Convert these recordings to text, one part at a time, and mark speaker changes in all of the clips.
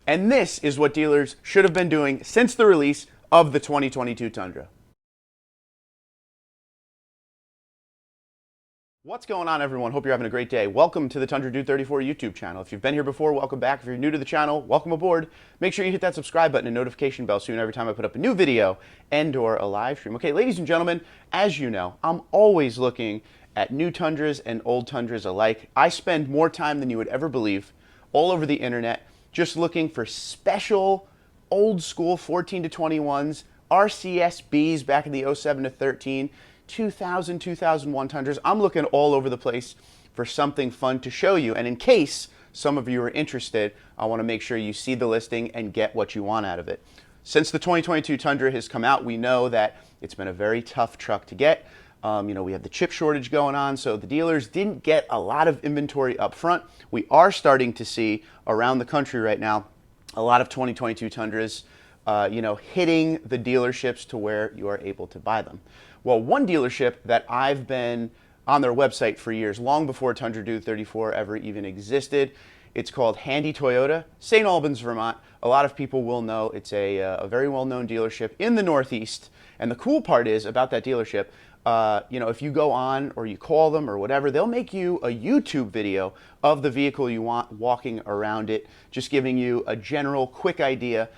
Speaker 1: And this is what dealers should have been doing since the release of the 2022 Tundra. What's going on, everyone? Hope you're having a great day. Welcome to the Tundra Dude 34 YouTube channel. If you've been here before, welcome back. If you're new to the channel, welcome aboard. Make sure you hit that subscribe button and notification bell so you know every time I put up a new video and or a live stream. Okay, ladies and gentlemen, as you know, I'm always looking at new Tundras and old Tundras alike. I spend more time than you would ever believe all over the internet just looking for special old school 14 to 21s, RCSBs back in the 07 to 13, 2000, 2001 Tundras. I'm looking all over the place for something fun to show you. And in case some of you are interested, I want to make sure you see the listing and get what you want out of it. Since the 2022 Tundra has come out, we know that it's been a very tough truck to get. We have the chip shortage going on, so the dealers didn't get a lot of inventory up front. We are starting to see around the country right now a lot of 2022 Tundras hitting the dealerships to where you are able to buy them. Well, one dealership that I've been on their website for years, long before Tundra Dude 34 ever even existed, it's called Handy Toyota, St. Albans, Vermont. A lot of people will know it's a very well-known dealership in the Northeast. And the cool part is about that dealership, if you go on or you call them or whatever, they'll make you a YouTube video of the vehicle you want, walking around it, just giving you a general quick idea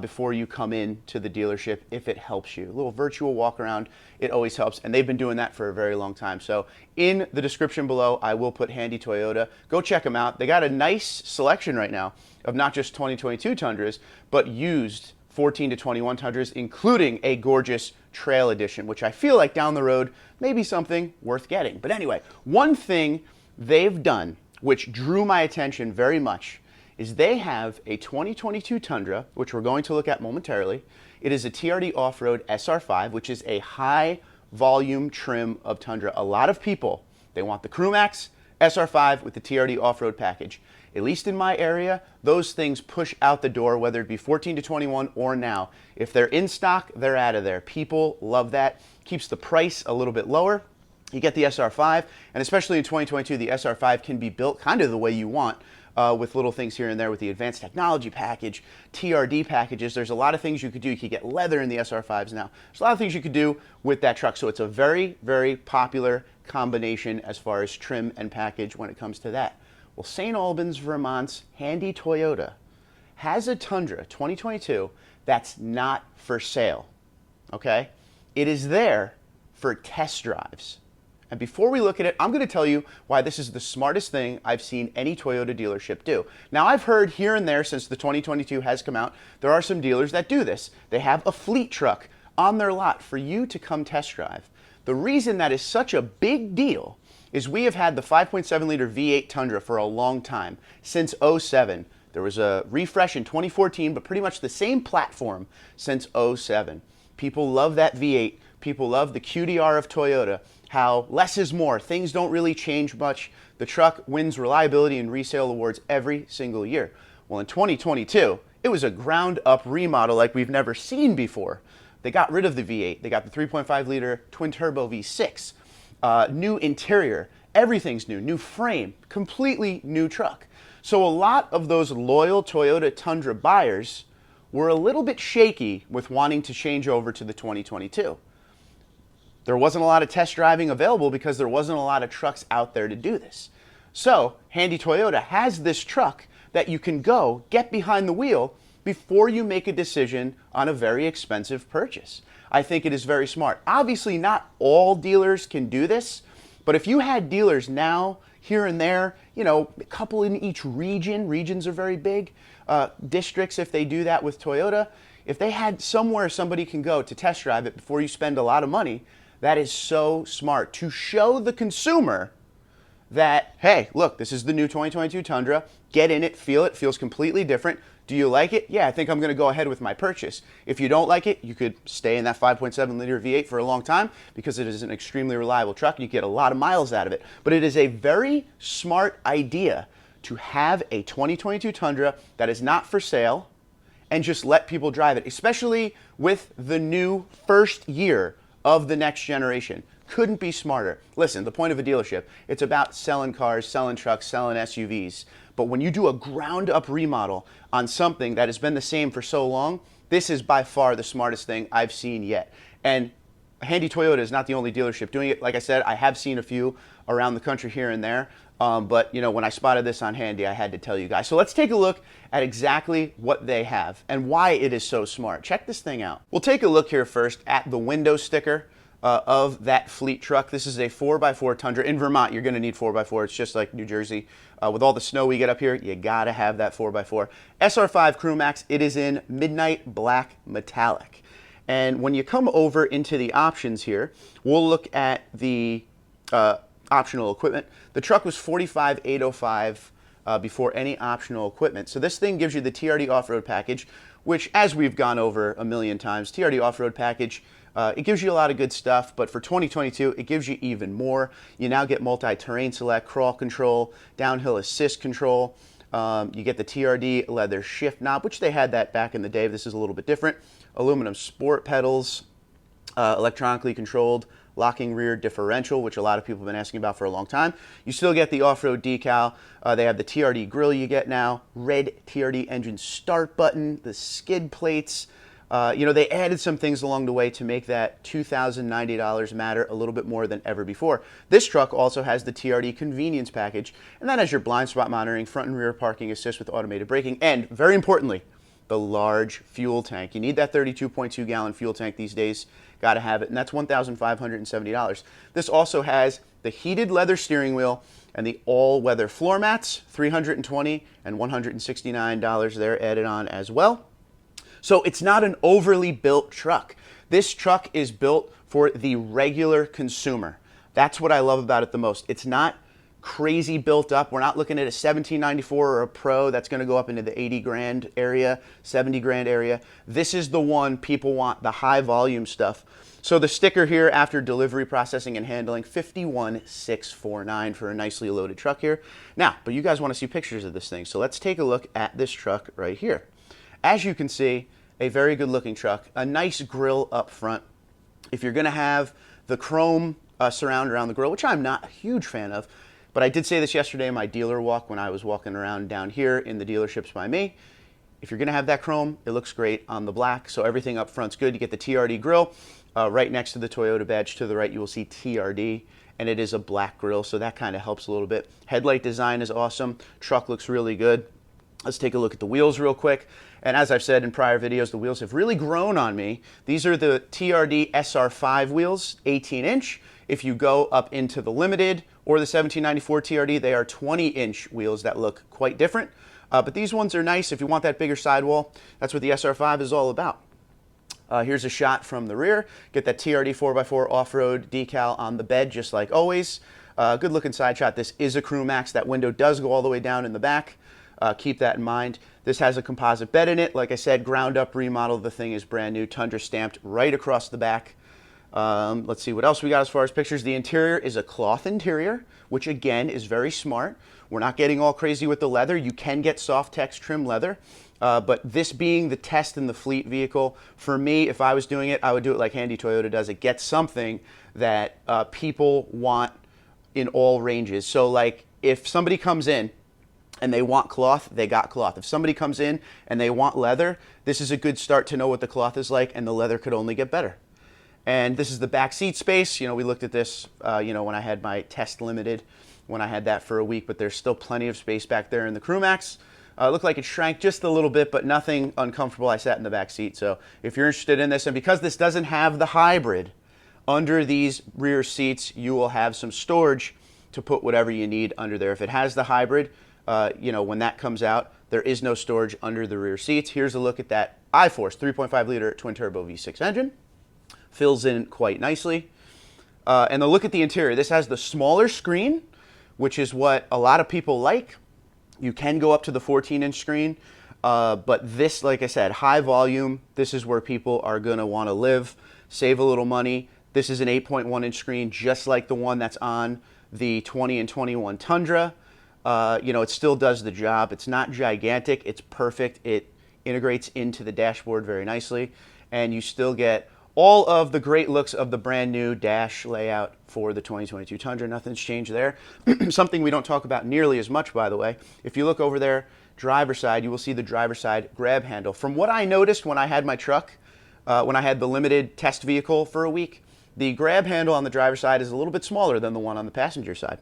Speaker 1: before you come in to the dealership if it helps you. A little virtual walk around, it always helps, and they've been doing that for a very long time. So in the description below, I will put Handy Toyota. Go check them out. They got a nice selection right now of not just 2022 Tundras, but used 14 to 21 Tundras, including a gorgeous Trail Edition, which I feel like down the road may be something worth getting. But anyway, one thing they've done, which drew my attention very much, is they have a 2022 Tundra, which we're going to look at momentarily. It is a TRD Off-Road SR5, which is a high volume trim of Tundra. A lot of people, they want the CrewMax SR5 with the TRD Off-Road package. At least in my area, those things push out the door, whether it be 14 to 21 or now. If they're in stock, they're out of there. People love that. Keeps the price a little bit lower. You get the SR5, and especially in 2022, the SR5 can be built kind of the way you want, with little things here and there with the advanced technology package, TRD packages. There's a lot of things you could do. You could get leather in the SR5s now. There's a lot of things you could do with that truck. So it's a very, very popular combination as far as trim and package when it comes to that. Well, St. Albans, Vermont's Handy Toyota has a Tundra 2022 that's not for sale, okay? It is there for test drives. And before we look at it, I'm going to tell you why this is the smartest thing I've seen any Toyota dealership do. Now, I've heard here and there since the 2022 has come out, there are some dealers that do this. They have a fleet truck on their lot for you to come test drive. The reason that is such a big deal is we have had the 5.7 liter V8 Tundra for a long time, since 07. There was a refresh in 2014, but pretty much the same platform since 07. People love that V8. People love the QDR of Toyota, how less is more. Things don't really change much. The truck wins reliability and resale awards every single year. Well, in 2022, it was a ground up remodel like we've never seen before. They got rid of the V8. They got the 3.5 liter twin turbo V6. New interior, everything's new, new frame, completely new truck. So a lot of those loyal Toyota Tundra buyers were a little bit shaky with wanting to change over to the 2022. There wasn't a lot of test driving available because there wasn't a lot of trucks out there to do this. So Handy Toyota has this truck that you can go get behind the wheel before you make a decision on a very expensive purchase. I think it is very smart. Obviously, not all dealers can do this, but if you had dealers now, here and there, a couple in each region, regions are very big, districts, if they do that with Toyota, if they had somewhere somebody can go to test drive it before you spend a lot of money, that is so smart to show the consumer that, hey, look, this is the new 2022 Tundra. Get in it, feel it, feels completely different. Do you like it? Yeah, I think I'm going to go ahead with my purchase. If you don't like it, you could stay in that 5.7 liter V8 for a long time because it is an extremely reliable truck and you get a lot of miles out of it. But it is a very smart idea to have a 2022 Tundra that is not for sale and just let people drive it, especially with the new first year of the next generation. Couldn't be smarter. Listen, the point of a dealership, it's about selling cars, selling trucks, selling SUVs. But when you do a ground up remodel on something that has been the same for so long, this is by far the smartest thing I've seen yet. And Handy Toyota is not the only dealership doing it. Like I said, I have seen a few around the country here and there. But you know, when I spotted this on Handy, I had to tell you guys. So let's take a look at exactly what they have and why it is so smart. Check this thing out. We'll take a look here first at the window sticker of that fleet truck. This is a 4x4 Tundra. In Vermont, you're going to need 4x4. It's just like New Jersey. With all the snow we get up here, you got to have that 4x4. SR5 Crew Max, it is in midnight black metallic. And when you come over into the options here, we'll look at the optional equipment. The truck was $45,805 before any optional equipment. So this thing gives you the TRD off-road package, which, as we've gone over a million times, TRD off-road package, it gives you a lot of good stuff, but for 2022, it gives you even more. You now get multi-terrain select, crawl control, downhill assist control. You get the TRD leather shift knob, which they had that back in the day. This is a little bit different. Aluminum sport pedals, electronically controlled locking rear differential, which a lot of people have been asking about for a long time. You still get the off-road decal. They have the TRD grill you get now, red TRD engine start button, the skid plates. You know, they added some things along the way to make that $2,090 matter a little bit more than ever before. This truck also has the TRD convenience package, and that has your blind spot monitoring, front and rear parking assist with automated braking, and very importantly, the large fuel tank. You need that 32.2 gallon fuel tank these days. Got to have it, and that's $1,570. This also has the heated leather steering wheel and the all-weather floor mats, $320 and $169 there added on as well. So it's not an overly built truck. This truck is built for the regular consumer. That's what I love about it the most. It's not crazy built up. We're not looking at a 1794 or a Pro that's going to go up into the 80 grand area, 70 grand area. This is the one people want, the high volume stuff. So the sticker here after delivery, processing, and handling, 51,649 for a nicely loaded truck here. Now, but you guys want to see pictures of this thing, so let's take a look at this truck right here. As you can see, a very good looking truck, a nice grille up front. If you're going to have the chrome surround around the grille, which I'm not a huge fan of, but I did say this yesterday in my dealer walk when I was walking around down here in the dealerships by me. If you're going to have that chrome, it looks great on the black, so everything up front's good. You get the TRD grille. Right next to the Toyota badge to the right, you will see TRD, and it is a black grille, so that kind of helps a little bit. Headlight design is awesome. Truck looks really good. Let's take a look at the wheels real quick. And as I've said in prior videos, the wheels have really grown on me. These are the TRD SR5 wheels, 18-inch. If you go up into the Limited or the 1794 TRD, they are 20-inch wheels that look quite different. But these ones are nice if you want that bigger sidewall. That's what the SR5 is all about. Here's a shot from the rear. Get that TRD 4x4 off-road decal on the bed, just like always. Good looking side shot. This is a Crew Max. That window does go all the way down in the back. Keep that in mind. This has a composite bed in it. Like I said, ground up remodel. The thing is brand new. Tundra stamped right across the back. Let's see what else we got as far as pictures. The interior is a cloth interior, which again is very smart. We're not getting all crazy with the leather. You can get soft text trim leather. But this being the test in the fleet vehicle, for me, if I was doing it, I would do it like Handy Toyota does. It gets something that people want in all ranges. So like if somebody comes in and they want cloth, they got cloth. If somebody comes in and they want leather, this is a good start to know what the cloth is like, and the leather could only get better. And this is the back seat space. You know, we looked at this, you know, when I had my test Limited, when I had that for a week, but there's still plenty of space back there in the Crew Max. Looked like it shrank just a little bit, but nothing uncomfortable. I sat in the back seat. So if you're interested in this, and because this doesn't have the hybrid, under these rear seats, you will have some storage to put whatever you need under there. If it has the hybrid, you know, when that comes out, there is no storage under the rear seats. Here's a look at that iForce 3.5 liter twin turbo V6 engine. Fills in quite nicely. And the look at the interior. This has the smaller screen, which is what a lot of people like. You can go up to the 14-inch screen, but this, like I said, high volume, this is where people are going to want to live, save a little money. This is an 8.1-inch screen, just like the one that's on the 20 and 21 Tundra. You know, it still does the job. It's not gigantic. It's perfect. It integrates into the dashboard very nicely, and you still get all of the great looks of the brand new dash layout for the 2022 Tundra. Nothing's changed there. Something we don't talk about nearly as much, by the way. If you look over there, driver's side, you will see the driver's side grab handle. From what I noticed when I had my truck, when I had the limited test vehicle for a week, the grab handle on the driver's side is a little bit smaller than the one on the passenger side.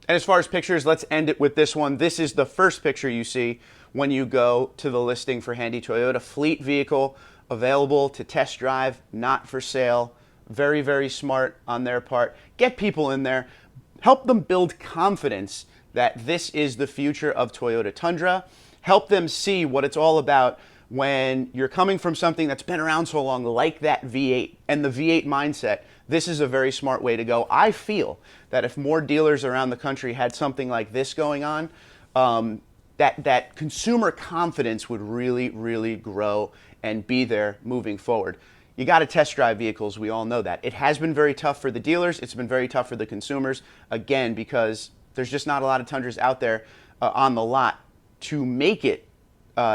Speaker 1: And as far as pictures, let's end it with this one. This is the first picture you see when you go to the listing for Handy Toyota. Fleet vehicle, available to test drive, not for sale. Very, very smart on their part. Get people in there. Help them build confidence that this is the future of Toyota Tundra. Help them see what it's all about when you're coming from something that's been around so long, like that V8 and the V8 mindset. This is a very smart way to go. I feel that if more dealers around the country had something like this going on, that consumer confidence would really, really grow and be there moving forward. You got to test drive vehicles. We all know that. It has been very tough for the dealers. It's been very tough for the consumers, again, because there's just not a lot of Tundras out there on the lot to make it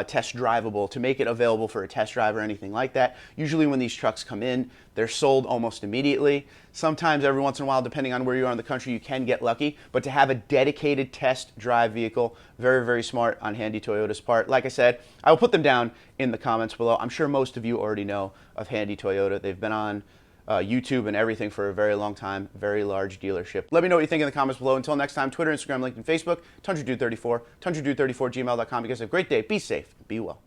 Speaker 1: test drivable, to make it available for a test drive or anything like that. Usually when these trucks come in, they're sold almost immediately. Sometimes every once in a while, depending on where you are in the country, you can get lucky. But to have a dedicated test drive vehicle, very, very smart on Handy Toyota's part. Like I said, I will put them down in the comments below. I'm sure most of you already know of Handy Toyota. They've been on YouTube and everything for a very long time. Very large dealership. Let me know what you think in the comments below. Until next time, Twitter, Instagram, LinkedIn, Facebook, TundraDude34, TundraDude34, gmail.com. You guys have a great day. Be safe. Be well.